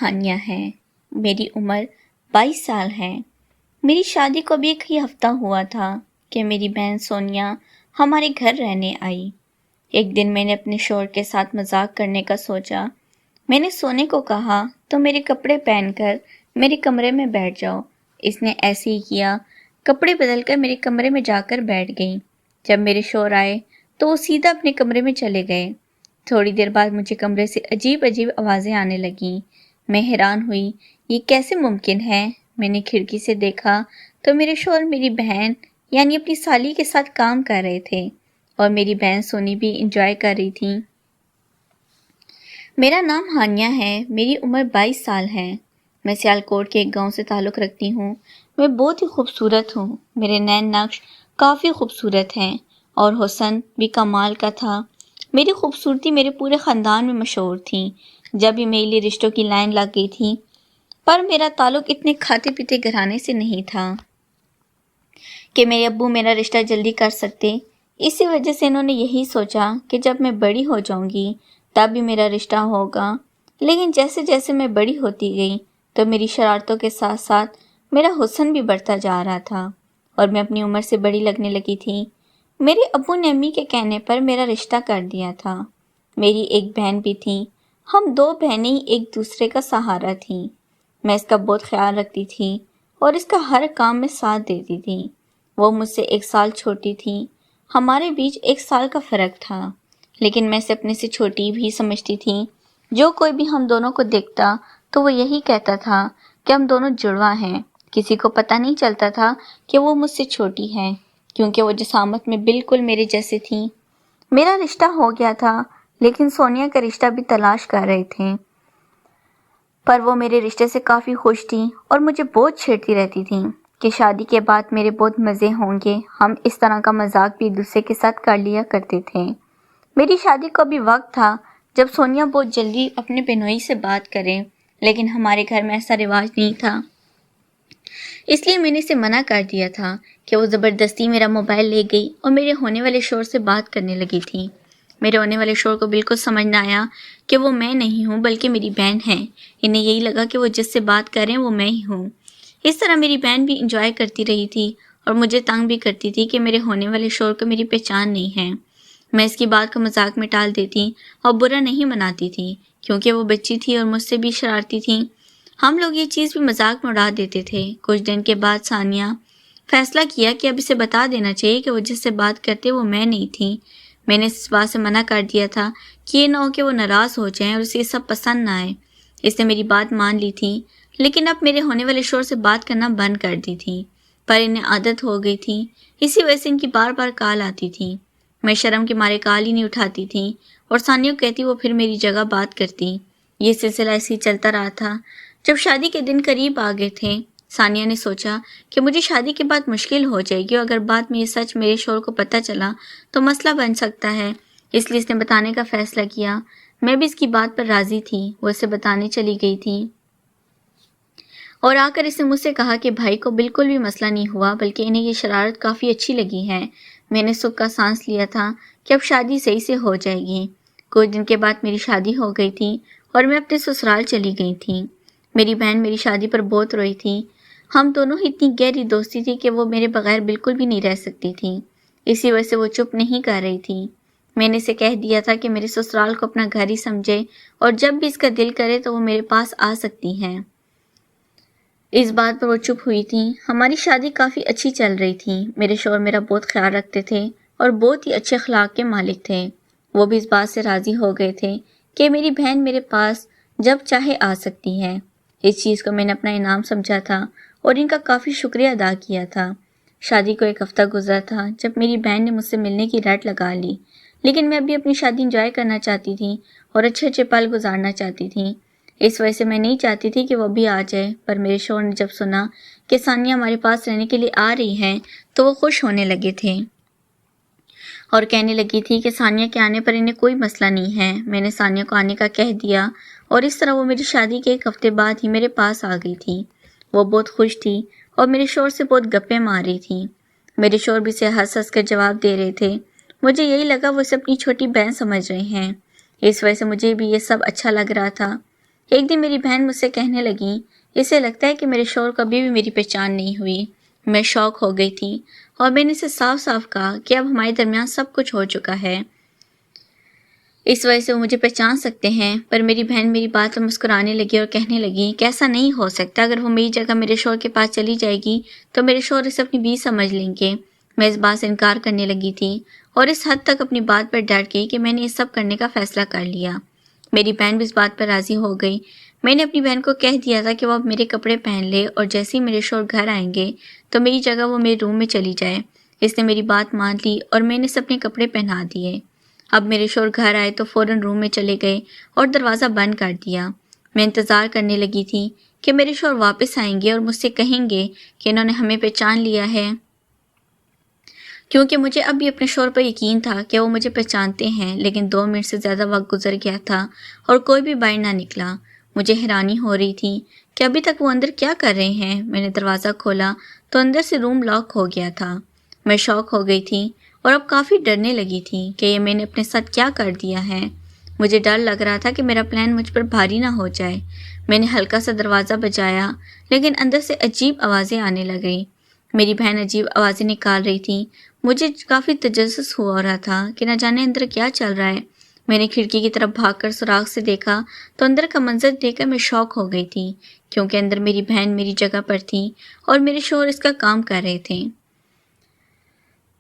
ہانیہ ہے۔ میری عمر 22 سال ہے۔ میری شادی کو بھی ایک ہی ہفتہ ہوا تھا کہ میری بہن سونیا ہمارے گھر رہنے آئی۔ ایک دن میں نے اپنے شوہر کے ساتھ مذاق کرنے کا سوچا۔ میں نے سونے کو کہا تو میرے کپڑے پہن کر میرے کمرے میں بیٹھ جاؤ۔ اس نے ایسے ہی کیا، کپڑے بدل کر میرے کمرے میں جا کر بیٹھ گئی۔ جب میرے شوہر آئے تو وہ سیدھا اپنے کمرے میں چلے گئے۔ تھوڑی دیر بعد مجھے کمرے سے عجیب عجیب آوازیں آنے لگیں۔ میں حیران ہوئی، یہ کیسے ممکن ہے؟ میں نے کھڑکی سے دیکھا تو میرے شوہر میری بہن یعنی اپنی سالی کے ساتھ کام کر رہے تھے اور میری بہن سونی بھی انجوائے کر رہی تھی۔ میرا نام ہانیہ ہے، میری عمر 22 سال ہے۔ میں سیالکوٹ کے ایک گاؤں سے تعلق رکھتی ہوں۔ میں بہت ہی خوبصورت ہوں۔ میرے نین نقش کافی خوبصورت ہیں اور حسن بھی کمال کا تھا۔ میری خوبصورتی میرے پورے خاندان میں مشہور تھی۔ جب بھی میرے لیے رشتوں کی لائن لگ گئی تھی، پر میرا تعلق اتنے کھاتے پیتے گھرانے سے نہیں تھا کہ میرے ابو میرا رشتہ جلدی کر سکتے۔ اسی وجہ سے انہوں نے یہی سوچا کہ جب میں بڑی ہو جاؤں گی تب بھی میرا رشتہ ہوگا۔ لیکن جیسے جیسے میں بڑی ہوتی گئی تو میری شرارتوں کے ساتھ ساتھ میرا حسن بھی بڑھتا جا رہا تھا اور میں اپنی عمر سے بڑی لگنے لگی تھی۔ میرے ابو نے امی کے کہنے پر میرا رشتہ کر دیا تھا۔ میری ایک بہن بھی تھی۔ ہم 2 بہنیں ایک دوسرے کا سہارا تھیں۔ میں اس کا بہت خیال رکھتی تھی اور اس کا ہر کام میں ساتھ دیتی تھی۔ وہ مجھ سے 1 سال چھوٹی تھی۔ ہمارے بیچ 1 سال کا فرق تھا، لیکن میں اسے اپنے سے چھوٹی بھی سمجھتی تھی۔ جو کوئی بھی ہم دونوں کو دیکھتا تو وہ یہی کہتا تھا کہ ہم دونوں جڑواں ہیں۔ کسی کو پتہ نہیں چلتا تھا کہ وہ مجھ سے چھوٹی ہے، کیونکہ وہ جسامت میں بالکل میرے جیسے تھی۔ میرا رشتہ ہو گیا تھا، لیکن سونیا کا رشتہ بھی تلاش کر رہے تھے، پر وہ میرے رشتے سے کافی خوش تھی اور مجھے بہت چھیڑتی رہتی تھی کہ شادی کے بعد میرے بہت مزے ہوں گے۔ ہم اس طرح کا مذاق بھی ایک دوسرے کے ساتھ کر لیا کرتے تھے۔ میری شادی کو بھی وقت تھا جب سونیا بہت جلدی اپنے بہنوئی سے بات کرے، لیکن ہمارے گھر میں ایسا رواج نہیں تھا، اس لیے میں نے اسے منع کر دیا تھا کہ وہ زبردستی میرا موبائل لے گئی اور میرے ہونے والے شوہر سے بات کرنے لگی تھی۔ میرے ہونے والے شوہر کو بالکل سمجھ نہ آیا کہ وہ میں نہیں ہوں بلکہ میری بہن ہے۔ انہیں یہی لگا کہ وہ جس سے بات کر رہے ہیں وہ میں ہی ہوں۔ اس طرح میری بہن بھی انجوائے کرتی رہی تھی اور مجھے تنگ بھی کرتی تھی کہ میرے ہونے والے شوہر کو میری پہچان نہیں ہے۔ میں اس کی بات کو مذاق میں ٹال دیتی اور برا نہیں مناتی تھی، کیونکہ وہ بچی تھی اور مجھ سے بھی شرارتی تھی۔ ہم لوگ یہ چیز بھی مذاق میں اڑا دیتے تھے۔ کچھ دن کے بعد ثانیہ فیصلہ کیا کہ اب اسے بتا دینا چاہیے کہ وہ جس سے بات کرتے وہ میں نہیں تھی۔ میں نے اس بات سے منع کر دیا تھا کہ یہ نہ ہو کہ وہ ناراض ہو جائیں اور اسے سب پسند نہ آئے۔ اس نے میری بات مان لی تھی، لیکن اب میرے ہونے والے شوہر سے بات کرنا بند کر دی تھی، پر انہیں عادت ہو گئی تھی۔ اسی وجہ سے ان کی بار بار کال آتی تھی۔ میں شرم کے مارے کال ہی نہیں اٹھاتی تھی اور ثانیہ کو کہتی وہ پھر میری جگہ بات کرتی۔ یہ سلسلہ ایسے ہی چلتا رہا تھا۔ جب شادی کے دن قریب آ گئے تھے، ثانیہ نے سوچا کہ مجھے شادی کے بعد مشکل ہو جائے گی اور اگر بعد میں یہ سچ میرے شوہر کو پتہ چلا تو مسئلہ بن سکتا ہے، اس لیے اس نے بتانے کا فیصلہ کیا۔ میں بھی اس کی بات پر راضی تھی۔ وہ اسے بتانے چلی گئی تھی اور آ کر اس نے مجھ سے کہا کہ بھائی کو بالکل بھی مسئلہ نہیں ہوا، بلکہ انہیں یہ شرارت کافی اچھی لگی ہے۔ میں نے سکھ کا سانس لیا تھا کہ اب شادی صحیح سے ہو جائے گی۔ کچھ دن کے بعد میری شادی ہو گئی تھی اور میں اپنے سسرال چلی گئی تھی۔ میری بہن میری شادی پر بہت روئی تھی۔ ہم دونوں ہی اتنی گہری دوستی تھی کہ وہ میرے بغیر بالکل بھی نہیں رہ سکتی تھی۔ اسی وجہ سے وہ چپ نہیں کر رہی تھی۔ میں نے اسے کہہ دیا تھا کہ میرے سسرال کو اپنا گھر ہی سمجھے اور جب بھی اس کا دل کرے تو وہ میرے پاس آ سکتی ہیں۔ اس بات پر وہ چپ ہوئی تھی۔ ہماری شادی کافی اچھی چل رہی تھی۔ میرے شوہر میرا بہت خیال رکھتے تھے اور بہت ہی اچھے اخلاق کے مالک تھے۔ وہ بھی اس بات سے راضی ہو گئے تھے کہ میری بہن میرے پاس جب چاہے آ سکتی ہے۔ اس چیز کو میں نے اپنا انعام سمجھا تھا اور ان کا کافی شکریہ ادا کیا تھا۔ شادی کو 1 ہفتہ گزرا تھا جب میری بہن نے مجھ سے ملنے کی رٹ لگا لی، لیکن میں بھی اپنی شادی انجوائے کرنا چاہتی تھی اور اچھے اچھے پل گزارنا چاہتی تھی۔ اس وجہ سے میں نہیں چاہتی تھی کہ وہ بھی آ جائے، پر میرے شوہر نے جب سنا کہ ثانیہ ہمارے پاس رہنے کے لیے آ رہی ہے تو وہ خوش ہونے لگے تھے اور کہنے لگی تھی کہ ثانیہ کے آنے پر انہیں کوئی مسئلہ نہیں ہے۔ میں نے ثانیہ کو آنے کا کہہ دیا اور اس طرح وہ میری شادی کے 1 ہفتے بعد ہی میرے پاس آ گئی تھی۔ وہ بہت خوش تھی اور میرے شوہر سے بہت گپیں مار رہی تھی۔ میرے شوہر بھی اسے ہنس ہنس کر جواب دے رہے تھے۔ مجھے یہی لگا وہ اسے اپنی چھوٹی بہن سمجھ رہے ہیں، اس وجہ سے مجھے بھی یہ سب اچھا لگ رہا تھا۔ ایک دن میری بہن مجھ سے کہنے لگی، اسے لگتا ہے کہ میرے شوہر کو ابھی بھی میری پہچان نہیں ہوئی۔ میں شوق ہو گئی تھی اور میں نے اسے صاف صاف کہا کہ اب ہمارے درمیان سب کچھ ہو چکا ہے، اس وجہ سے وہ مجھے پہچان سکتے ہیں۔ پر میری بہن میری بات پر مسکرانے لگی اور کہنے لگی کہ ایسا نہیں ہو سکتا، اگر وہ میری جگہ میرے شوہر کے پاس چلی جائے گی تو میرے شوہر اسے اپنی بیوی سمجھ لیں گے۔ میں اس بات سے انکار کرنے لگی تھی اور اس حد تک اپنی بات پر ڈٹ گئی کہ میں نے یہ سب کرنے کا فیصلہ کر لیا۔ میری بہن بھی اس بات پر راضی ہو گئی۔ میں نے اپنی بہن کو کہہ دیا تھا کہ وہ اب میرے کپڑے پہن لے اور جیسے ہی میرے شوہر گھر آئیں گے تو میری جگہ وہ میرے روم میں چلی جائے۔ اس نے میری بات مان لی اور میں نے اسے اپنے کپڑے پہنا دیے۔ اب میرے شوہر گھر آئے تو فوراً روم میں چلے گئے اور دروازہ بند کر دیا۔ میں انتظار کرنے لگی تھی کہ میرے شوہر واپس آئیں گے اور مجھ سے کہیں گے کہ انہوں نے ہمیں پہچان لیا ہے، کیونکہ مجھے اب بھی اپنے شوہر پر یقین تھا کہ وہ مجھے پہچانتے ہیں۔ لیکن 2 منٹ سے زیادہ وقت گزر گیا تھا اور کوئی بھی باہر نہ نکلا۔ مجھے حیرانی ہو رہی تھی کہ ابھی تک وہ اندر کیا کر رہے ہیں۔ میں نے دروازہ کھولا تو اندر سے روم لاک ہو گیا تھا۔ میں شوق ہو گئی تھی اور اب کافی ڈرنے لگی تھی کہ یہ میں نے اپنے ساتھ کیا کر دیا ہے۔ مجھے ڈر لگ رہا تھا کہ میرا پلان مجھ پر بھاری نہ ہو جائے۔ میں نے ہلکا سا دروازہ بجایا لیکن اندر سے عجیب آوازیں آنے لگیں۔ میری بہن عجیب آوازیں نکال رہی تھی۔ مجھے کافی تجسس ہو رہا تھا کہ نہ جانے اندر کیا چل رہا ہے۔ میں نے کھڑکی کی طرف بھاگ کر سوراخ سے دیکھا تو اندر کا منظر دیکھ کر میں شوق ہو گئی تھی، کیونکہ اندر میری بہن میری جگہ پر تھی اور میرے شوہر اس کا کام کر رہے تھے۔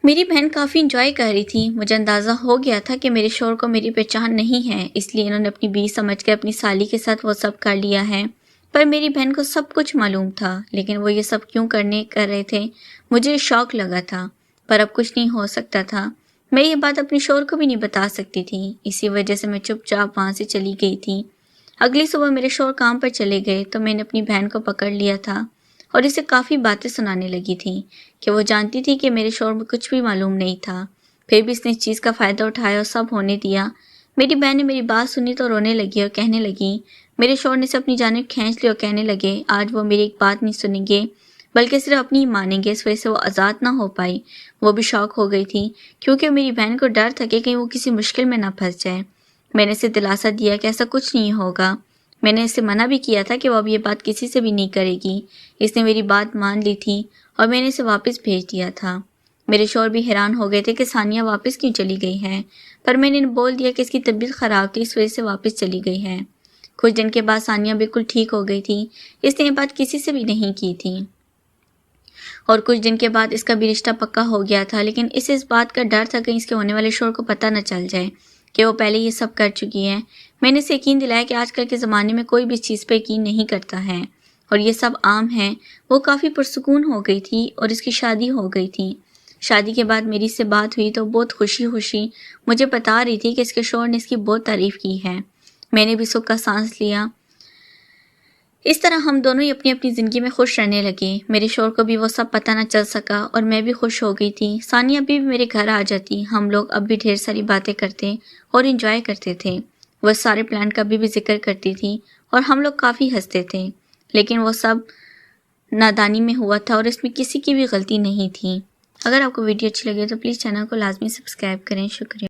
میری بہن کافی انجوائے کر رہی تھی۔ مجھے اندازہ ہو گیا تھا کہ میرے شوہر کو میری پہچان نہیں ہے، اس لیے انہوں نے اپنی بیوی سمجھ کر اپنی سالی کے ساتھ وہ سب کر لیا ہے۔ پر میری بہن کو سب کچھ معلوم تھا، لیکن وہ یہ سب کیوں کر رہے تھے؟ مجھے شوق لگا تھا، پر اب کچھ نہیں ہو سکتا تھا۔ میں یہ بات اپنے شوہر کو بھی نہیں بتا سکتی تھی، اسی وجہ سے میں چپ چاپ وہاں سے چلی گئی تھی۔ اگلی صبح میرے شوہر کام پر چلے گئے تو میں نے اپنی بہن کو پکڑ لیا تھا اور اسے کافی باتیں سنانے لگی تھی کہ وہ جانتی تھی کہ میرے شوہر میں کچھ بھی معلوم نہیں تھا، پھر بھی اس نے اس چیز کا فائدہ اٹھایا اور سب ہونے دیا۔ میری بہن نے میری بات سنی تو رونے لگی اور کہنے لگی، میرے شوہر نے اسے اپنی جانب کھینچ لیا اور کہنے لگے آج وہ میری ایک بات نہیں سنیں گے بلکہ صرف اپنی ہی مانیں گے، اس وجہ سے وہ آزاد نہ ہو پائی۔ وہ بھی شوق ہو گئی تھی کیونکہ میری بہن کو ڈر تھا کہ کہیں وہ کسی مشکل میں نہ پھنس جائے۔ میں نے اسے دلاسا دیا کہ ایسا کچھ نہیں ہوگا۔ میں نے اسے منع بھی کیا تھا کہ وہ اب یہ بات کسی سے بھی نہیں کرے گی۔ اس نے میری بات مان لی تھی اور میں نے اسے واپس بھیج دیا تھا۔ میرے شوہر بھی حیران ہو گئے تھے کہ ثانیہ واپس کیوں چلی گئی ہے، پر میں نے بول دیا کہ اس کی طبیعت خراب تھی، اس وجہ سے واپس چلی گئی ہے۔ کچھ دن کے بعد ثانیہ بالکل ٹھیک ہو گئی تھی۔ اس نے یہ بات کسی سے بھی نہیں کی تھی اور کچھ دن کے بعد اس کا بھی رشتہ پکا ہو گیا تھا، لیکن اسے اس بات کا ڈر تھا کہ اس کے ہونے والے شوہر کو پتہ نہ چل جائے کہ وہ پہلے یہ سب کر چکی ہے۔ میں نے اسے یقین دلایا کہ آج کل کے زمانے میں کوئی بھی اس چیز پہ یقین نہیں کرتا ہے اور یہ سب عام ہے۔ وہ کافی پرسکون ہو گئی تھی اور اس کی شادی ہو گئی تھی۔ شادی کے بعد میری اس سے بات ہوئی تو بہت خوشی مجھے بتا رہی تھی کہ اس کے شوہر نے اس کی بہت تعریف کی ہے۔ میں نے بھی سکھ کا سانس لیا۔ اس طرح ہم دونوں ہی اپنی اپنی زندگی میں خوش رہنے لگے۔ میرے شوہر کو بھی وہ سب پتہ نہ چل سکا اور میں بھی خوش ہو گئی تھی۔ ثانیہ بھی میرے گھر آ جاتی، ہم لوگ اب بھی ڈھیر ساری باتیں کرتے اور انجوائے کرتے تھے۔ وہ سارے پلان کا بھی ذکر کرتی تھی اور ہم لوگ کافی ہنستے تھے، لیکن وہ سب نادانی میں ہوا تھا اور اس میں کسی کی بھی غلطی نہیں تھی۔ اگر آپ کو ویڈیو اچھی لگے تو پلیز چینل کو لازمی سبسکرائب کریں۔ شکریہ۔